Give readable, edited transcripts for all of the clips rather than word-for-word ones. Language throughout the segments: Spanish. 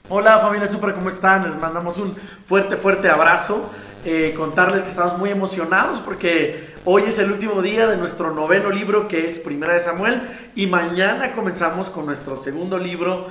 Hola familia Super, ¿cómo están? Les mandamos un fuerte abrazo. Contarles que estamos muy emocionados porque hoy es el último día de nuestro noveno libro, que es Primera de Samuel, y mañana comenzamos con nuestro segundo libro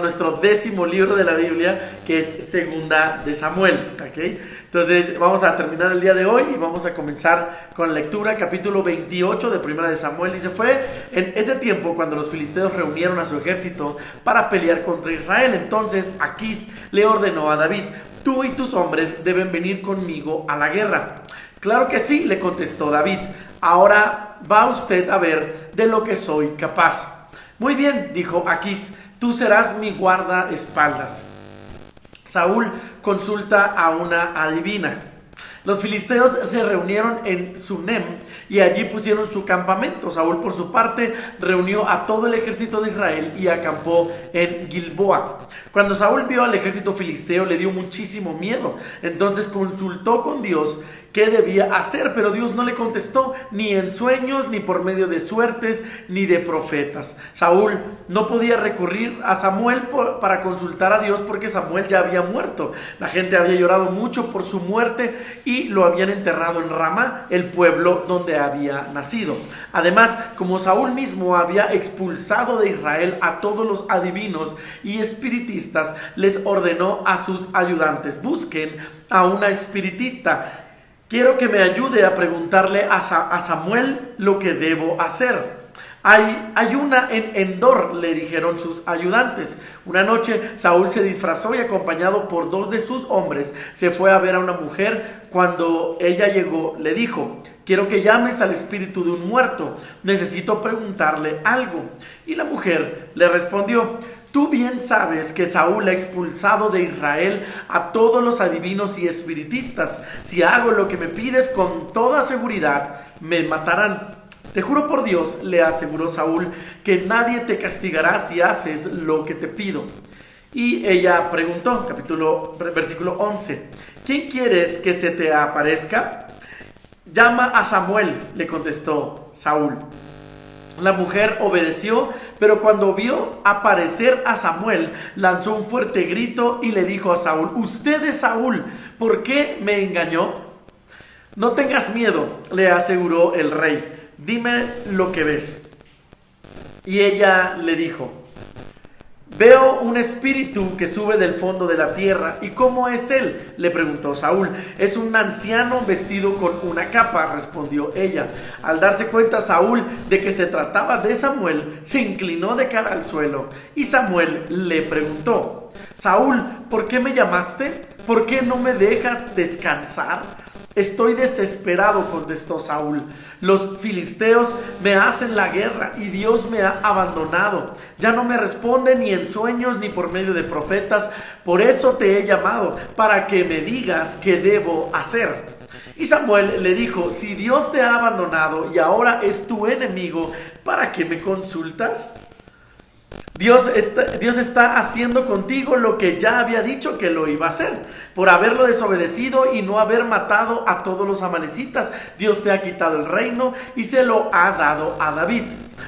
nuestro décimo libro de la Biblia, que es Segunda de Samuel, ¿ok? Entonces vamos a terminar el día de hoy y vamos a comenzar con la lectura, capítulo 28 de Primera de Samuel. Dice: fue en ese tiempo cuando los filisteos reunieron a su ejército para pelear contra Israel. Entonces Aquís le ordenó a David: tú y tus hombres deben venir conmigo a la guerra. Claro que sí, le contestó David. Ahora va usted a ver de lo que soy capaz. Muy bien, dijo Aquís, tú serás mi guardaespaldas. Saúl consulta a una adivina. Los filisteos se reunieron en Sunem y allí pusieron su campamento. Saúl, por su parte, reunió a todo el ejército de Israel y acampó en Gilboa. Cuando Saúl vio al ejército filisteo, le dio muchísimo miedo. Entonces consultó con Dios qué debía hacer, pero Dios no le contestó, ni en sueños, ni por medio de suertes, ni de profetas. Saúl no podía recurrir a Samuel para consultar a Dios, porque Samuel ya había muerto. La gente había llorado mucho por su muerte y lo habían enterrado en Ramá, el pueblo donde había nacido. Además, como Saúl mismo había expulsado de Israel a todos los adivinos y espiritistas, les ordenó a sus ayudantes: busquen a una espiritista. Quiero que me ayude a preguntarle a Samuel lo que debo hacer. Hay una en Endor, le dijeron sus ayudantes. Una noche Saúl se disfrazó y, acompañado por dos de sus hombres, se fue a ver a una mujer. Cuando ella llegó, le dijo: quiero que llames al espíritu de un muerto, necesito preguntarle algo. Y la mujer le respondió: tú bien sabes que Saúl ha expulsado de Israel a todos los adivinos y espiritistas. Si hago lo que me pides, con toda seguridad me matarán. Te juro por Dios, le aseguró Saúl, que nadie te castigará si haces lo que te pido. Y ella preguntó, versículo 11, ¿quién quieres que se te aparezca? Llama a Samuel, le contestó Saúl. La mujer obedeció, pero cuando vio aparecer a Samuel, lanzó un fuerte grito y le dijo a Saúl: usted es Saúl, ¿por qué me engañó? No tengas miedo, le aseguró el rey, dime lo que ves. Y ella le dijo: veo un espíritu que sube del fondo de la tierra. ¿Y cómo es él?, le preguntó Saúl. Es un anciano vestido con una capa, respondió ella. Al darse cuenta Saúl de que se trataba de Samuel, se inclinó de cara al suelo. Y Samuel le preguntó: Saúl, ¿por qué me llamaste? ¿Por qué no me dejas descansar? Estoy desesperado, contestó Saúl. Los filisteos me hacen la guerra y Dios me ha abandonado. Ya no me responde ni en sueños ni por medio de profetas. Por eso te he llamado, para que me digas qué debo hacer. Y Samuel le dijo: si Dios te ha abandonado y ahora es tu enemigo, ¿para qué me consultas? Dios está haciendo contigo lo que ya había dicho que lo iba a hacer. Por haberlo desobedecido y no haber matado a todos los amalecitas, Dios te ha quitado el reino y se lo ha dado a David.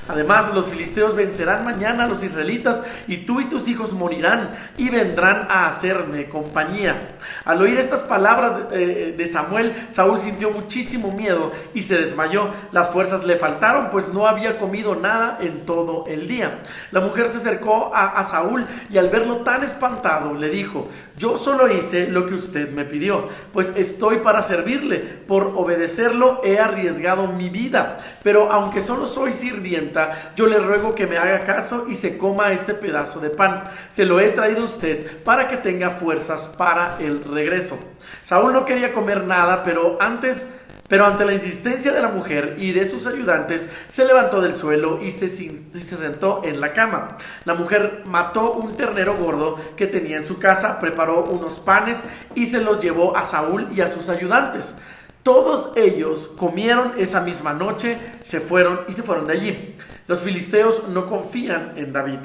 Además, los filisteos vencerán mañana a los israelitas y tú y tus hijos morirán y vendrán a hacerme compañía. Al oír estas palabras de Samuel, Saúl sintió muchísimo miedo y se desmayó. Las fuerzas le faltaron, pues no había comido nada en todo el día. La mujer se acercó a Saúl y, al verlo tan espantado, le dijo: yo solo hice lo que usted me pidió, pues estoy para servirle. Por obedecerlo he arriesgado mi vida, pero aunque solo soy sirvienta, yo le ruego que me haga caso y se coma este pedazo de pan. Se lo he traído a usted para que tenga fuerzas para el regreso. Saúl no quería comer nada, pero ante la insistencia de la mujer y de sus ayudantes, se levantó del suelo y se sentó en la cama. La mujer mató un ternero gordo que tenía en su casa, preparó unos panes y se los llevó a Saúl y a sus ayudantes. Todos ellos comieron esa misma noche, se fueron de allí. Los filisteos no confían en David.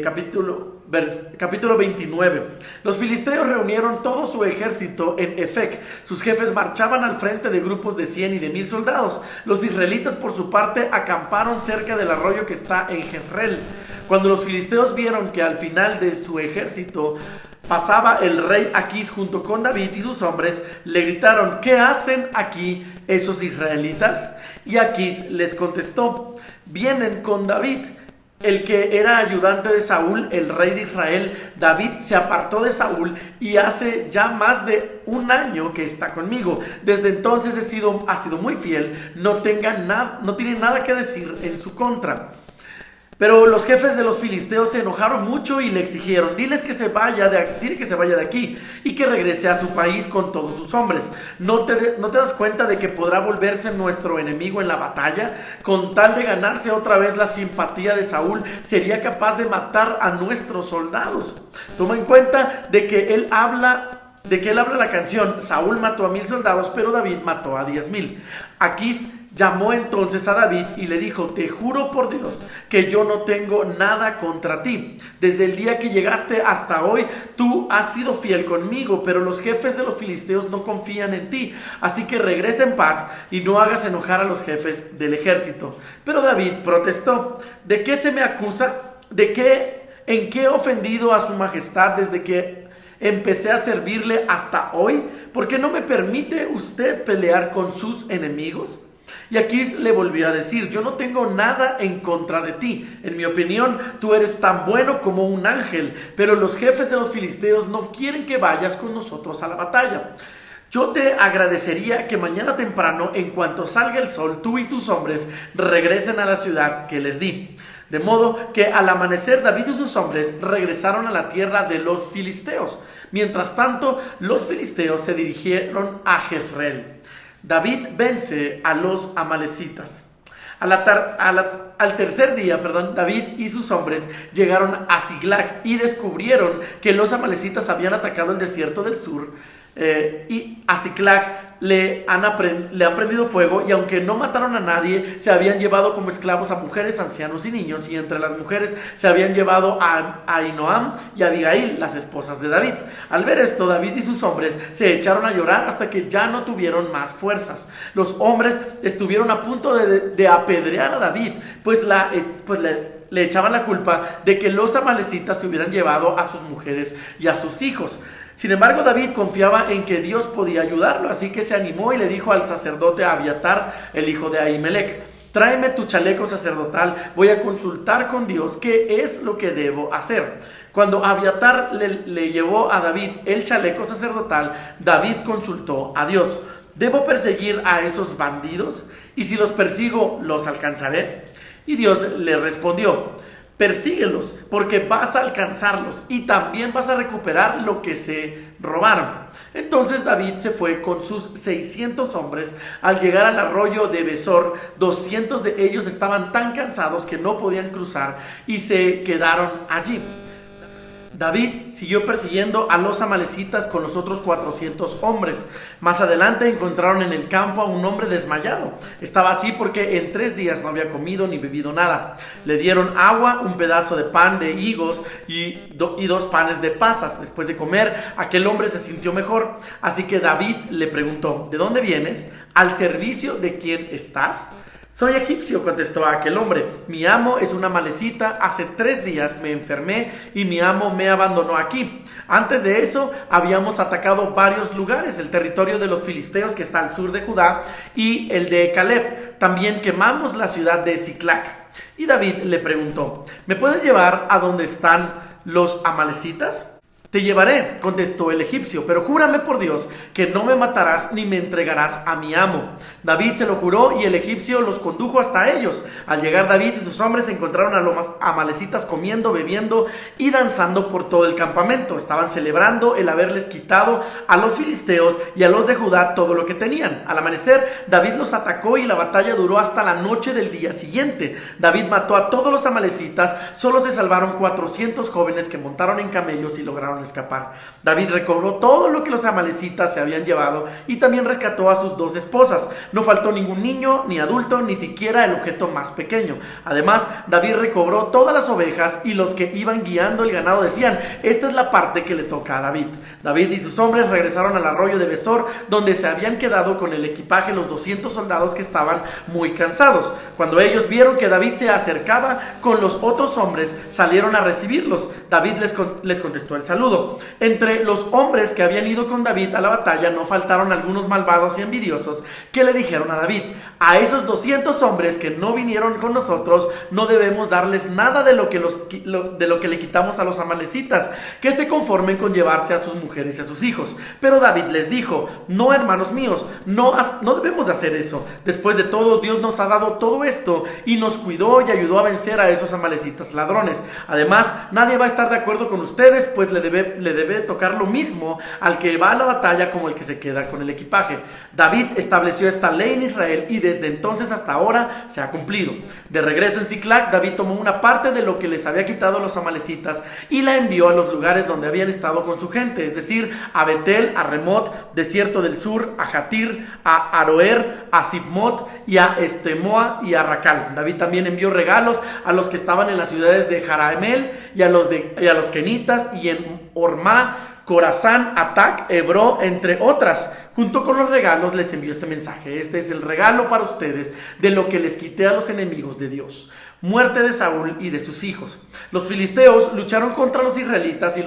capítulo 29. Los filisteos reunieron todo su ejército en Efec. Sus jefes marchaban al frente de grupos de 100 y de 1000 soldados. Los israelitas, por su parte, acamparon cerca del arroyo que está en Jezreel. Cuando los filisteos vieron que al final de su ejército pasaba el rey Aquís junto con David y sus hombres, le gritaron: ¿qué hacen aquí esos israelitas? Y Aquís les contestó: vienen con David, el que era ayudante de Saúl, el rey de Israel. David se apartó de Saúl y hace ya más de un año que está conmigo. Desde entonces ha sido muy fiel, no tiene nada que decir en su contra. Pero los jefes de los filisteos se enojaron mucho y le exigieron: dile que se vaya de aquí y que regrese a su país con todos sus hombres. ¿No te das cuenta de que podrá volverse nuestro enemigo en la batalla? Con tal de ganarse otra vez la simpatía de Saúl, sería capaz de matar a nuestros soldados. Toma en cuenta de que él habla la canción: Saúl mató a 1000 soldados, pero David mató a 10,000. Aquís llamó entonces a David y le dijo: te juro por Dios que yo no tengo nada contra ti. Desde el día que llegaste hasta hoy, tú has sido fiel conmigo, pero los jefes de los filisteos no confían en ti. Así que regresa en paz y no hagas enojar a los jefes del ejército. Pero David protestó: ¿de qué se me acusa? ¿En qué he ofendido a su majestad desde que empecé a servirle hasta hoy? ¿Por qué no me permite usted pelear con sus enemigos? Y Aquís le volvió a decir: yo no tengo nada en contra de ti. En mi opinión, tú eres tan bueno como un ángel, pero los jefes de los filisteos no quieren que vayas con nosotros a la batalla. Yo te agradecería que mañana temprano, en cuanto salga el sol, tú y tus hombres regresen a la ciudad que les di. De modo que al amanecer David y sus hombres regresaron a la tierra de los filisteos. Mientras tanto, los filisteos se dirigieron a Jezreel. David vence a los amalecitas. Al tercer día, David y sus hombres llegaron a Siglag y descubrieron que los amalecitas habían atacado el desierto del sur. Y a Siglag le han prendido fuego, y aunque no mataron a nadie, se habían llevado como esclavos a mujeres, ancianos y niños, y entre las mujeres se habían llevado a Ahinoam y a Abigail, las esposas de David. Al ver esto, David y sus hombres se echaron a llorar hasta que ya no tuvieron más fuerzas. Los hombres estuvieron a punto de apedrear a David, pues le echaban la culpa de que los amalecitas se hubieran llevado a sus mujeres y a sus hijos. Sin embargo, David confiaba en que Dios podía ayudarlo, así que se animó y le dijo al sacerdote Abiatar, el hijo de Ahimelech: tráeme tu chaleco sacerdotal, voy a consultar con Dios qué es lo que debo hacer. Cuando Abiatar le llevó a David el chaleco sacerdotal, David consultó a Dios: ¿debo perseguir a esos bandidos? Y si los persigo, ¿los alcanzaré? Y Dios le respondió: persíguelos, porque vas a alcanzarlos y también vas a recuperar lo que se robaron. Entonces David se fue con sus 600 hombres. Al llegar al arroyo de Besor, 200 de ellos estaban tan cansados que no podían cruzar y se quedaron allí. David siguió persiguiendo a los amalecitas con los otros 400 hombres. Más adelante encontraron en el campo a un hombre desmayado. Estaba así porque en 3 días no había comido ni bebido nada. Le dieron agua, un pedazo de pan de higos y 2 panes de pasas. Después de comer, aquel hombre se sintió mejor. Así que David le preguntó: ¿de dónde vienes? ¿Al servicio de quién estás? Soy egipcio, contestó aquel hombre. Mi amo es una amalecita. Hace 3 días me enfermé y mi amo me abandonó aquí. Antes de eso habíamos atacado varios lugares: el territorio de los filisteos que está al sur de Judá y el de Caleb. También quemamos la ciudad de Ziklag. Y David le preguntó: ¿me puedes llevar a donde están los amalecitas? Te llevaré, contestó el egipcio, pero júrame por Dios que no me matarás ni me entregarás a mi amo. David se lo juró y el egipcio los condujo hasta ellos. Al llegar David y sus hombres encontraron a los amalecitas comiendo, bebiendo y danzando por todo el campamento. Estaban celebrando el haberles quitado a los filisteos y a los de Judá todo lo que tenían. Al amanecer, David los atacó y la batalla duró hasta la noche del día siguiente. David mató a todos los amalecitas, solo se salvaron 400 jóvenes que montaron en camellos y lograron lograron escapar. David recobró todo lo que los amalecitas se habían llevado y también rescató a sus 2 esposas. No faltó ningún niño, ni adulto, ni siquiera el objeto más pequeño. Además, David recobró todas las ovejas, y los que iban guiando el ganado decían: esta es la parte que le toca a David. David y sus hombres regresaron al arroyo de Besor, donde se habían quedado con el equipaje los 200 soldados que estaban muy cansados. Cuando ellos vieron que David se acercaba con los otros hombres, salieron a recibirlos. David les contestó el saludo. Entre los hombres que habían ido con David a la batalla no faltaron algunos malvados y envidiosos que le dijeron a David: a esos 200 hombres que no vinieron con nosotros no debemos darles nada de lo que le quitamos a los amalecitas, que se conformen con llevarse a sus mujeres y a sus hijos. Pero David les dijo: no, hermanos míos, no debemos de hacer eso. Después de todo, Dios nos ha dado todo esto y nos cuidó y ayudó a vencer a esos amalecitas ladrones. Además, nadie va a estar de acuerdo con ustedes, pues le debe tocar lo mismo al que va a la batalla como el que se queda con el equipaje. David estableció esta ley en Israel y desde entonces hasta ahora se ha cumplido. De regreso en Siclag, David tomó una parte de lo que les había quitado los amalecitas y la envió a los lugares donde habían estado con su gente, es decir, a Betel, a Remot, desierto del sur, a Jatir, a Aroer, a Sibmot y a Estemoa y a Racal. David también envió regalos a los que estaban en las ciudades de Jaraemel y a los kenitas, y en Ormá, Corazán, Atac, Hebró, entre otras. Junto con los regalos les envió este mensaje: este es el regalo para ustedes de lo que les quité a los enemigos de Dios. Muerte de Saúl y de sus hijos. Los filisteos lucharon contra los israelitas y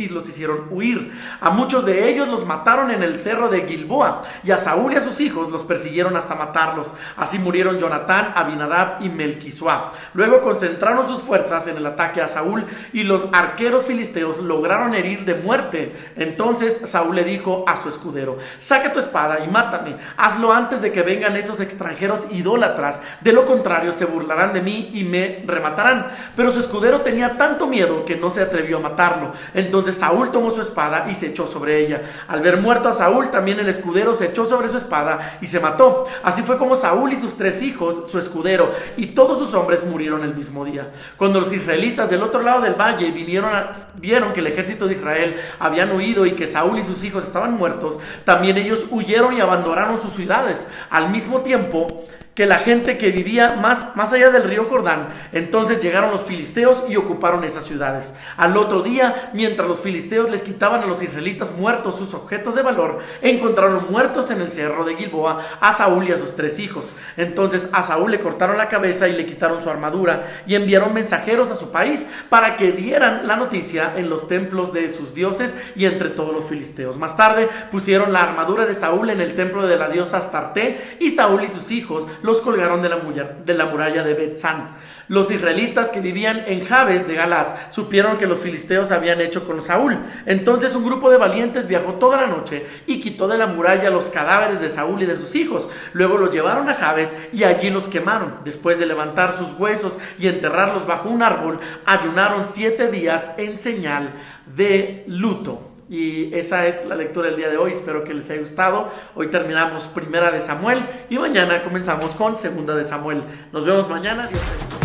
los hicieron huir. A muchos de ellos los mataron en el cerro de Gilboa, y a Saúl y a sus hijos los persiguieron hasta matarlos. Así murieron Jonatán, Abinadab y Melquisuá. Luego concentraron sus fuerzas en el ataque a Saúl, y los arqueros filisteos lograron herir de muerte. Entonces Saúl le dijo a su escudero: saca tu espada y mátame. Hazlo antes de que vengan esos extranjeros idólatras. De lo contrario, se burlarán de mí y me rematarán. Pero su escudero tenía tanto miedo que no se atrevió a matarlo. Entonces Saúl tomó su espada y se echó sobre ella. Al ver muerto a Saúl, también el escudero se echó sobre su espada y se mató. Así fue como Saúl y sus 3 hijos, su escudero y todos sus hombres murieron el mismo día. Cuando los israelitas del otro lado del valle vieron que el ejército de Israel habían huido y que Saúl y sus hijos estaban muertos, también ellos huyeron y abandonaron sus ciudades. Al mismo tiempo que la gente que vivía más allá del río Jordán. Entonces llegaron los filisteos y ocuparon esas ciudades. Al otro día, mientras los filisteos les quitaban a los israelitas muertos sus objetos de valor, encontraron muertos en el cerro de Gilboa a Saúl y a sus 3 hijos. Entonces a Saúl le cortaron la cabeza y le quitaron su armadura, y enviaron mensajeros a su país para que dieran la noticia en los templos de sus dioses y entre todos los filisteos. Más tarde pusieron la armadura de Saúl en el templo de la diosa Astarte, y Saúl y sus hijos los colgaron de la muralla de Bet-San. Los israelitas que vivían en Jabes de Galat supieron que los filisteos habían hecho con Saúl. Entonces un grupo de valientes viajó toda la noche y quitó de la muralla los cadáveres de Saúl y de sus hijos. Luego los llevaron a Jabes y allí los quemaron. Después de levantar sus huesos y enterrarlos bajo un árbol, ayunaron 7 días en señal de luto. Y esa es la lectura del día de hoy. Espero que les haya gustado. Hoy terminamos Primera de Samuel y mañana comenzamos con Segunda de Samuel. Nos vemos mañana. Dios te bendiga.